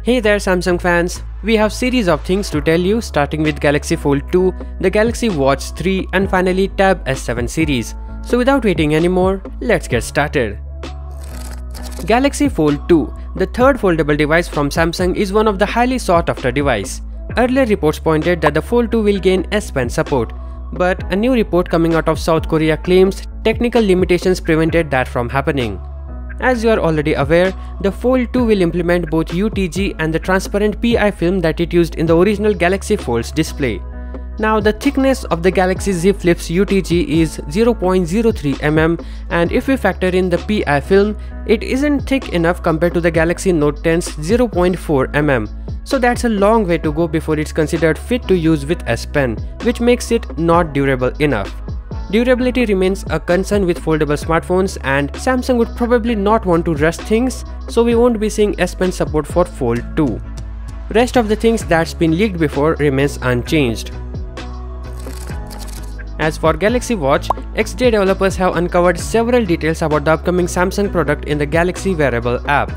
Hey there Samsung fans, we have series of things to tell you, starting with Galaxy Fold 2, the Galaxy Watch 3 and finally Tab S7 series. So without waiting anymore, let's get started. Galaxy Fold 2, the third foldable device from Samsung, is one of the highly sought after device. Earlier reports pointed that the Fold 2 will gain S Pen support, but a new report coming out of South Korea claims technical limitations prevented that from happening. As you are already aware, the Fold 2 will implement both UTG and the transparent PI film that it used in the original Galaxy Fold's display. Now the thickness of the Galaxy Z Flip's UTG is 0.03 mm, and if we factor in the PI film, it isn't thick enough compared to the Galaxy Note 10's 0.4 mm. So that's a long way to go before it's considered fit to use with S Pen, which makes it not durable enough. Durability remains a concern with foldable smartphones, and Samsung would probably not want to rush things, so we won't be seeing S Pen support for Fold 2. Rest of the things that's been leaked before remains unchanged. As for Galaxy Watch, XJ developers have uncovered several details about the upcoming Samsung product in the Galaxy Wearable app.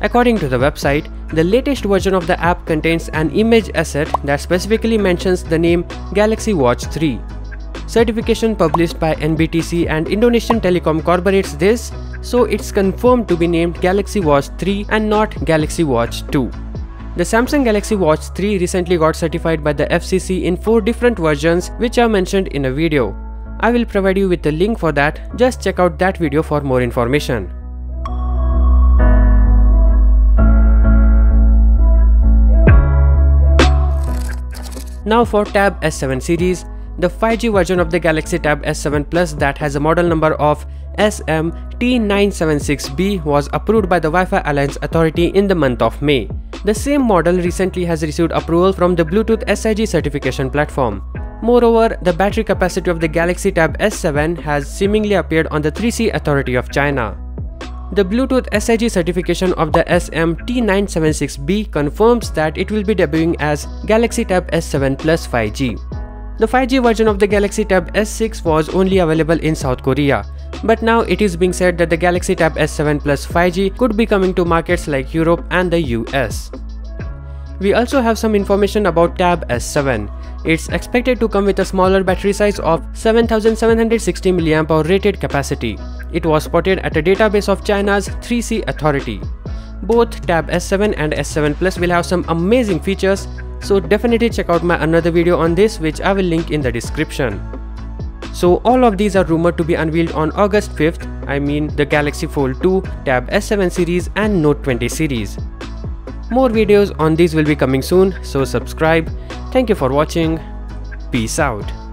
According to the website, the latest version of the app contains an image asset that specifically mentions the name Galaxy Watch 3. Certification published by NBTC and Indonesian Telecom corroborates this, so it's confirmed to be named Galaxy Watch 3 and not Galaxy Watch 2. The Samsung Galaxy Watch 3 recently got certified by the FCC in 4 different versions, which are mentioned in a video. I will provide you with the link for that, just check out that video for more information. Now for Tab S7 series, the 5G version of the Galaxy Tab S7 Plus that has a model number of SM-T976B was approved by the Wi-Fi Alliance Authority in the month of May. The same model recently has received approval from the Bluetooth SIG certification platform. Moreover, the battery capacity of the Galaxy Tab S7 has seemingly appeared on the 3C Authority of China. The Bluetooth SIG certification of the SM-T976B confirms that it will be debuting as Galaxy Tab S7 Plus 5G. The 5G version of the Galaxy Tab S6 was only available in South Korea, but now it is being said that the Galaxy Tab S7 Plus 5G could be coming to markets like Europe and the US. We also have some information about Tab S7. It's expected to come with a smaller battery size of 7760 mAh rated capacity. It was spotted at a database of China's 3C Authority. Both Tab S7 and S7 Plus will have some amazing features, so definitely check out my another video on this, which I will link in the description. So all of these are rumored to be unveiled on August 5th, I mean the Galaxy Fold 2, Tab S7 series and Note 20 series. More videos on these will be coming soon, so subscribe. Thank you for watching. Peace out.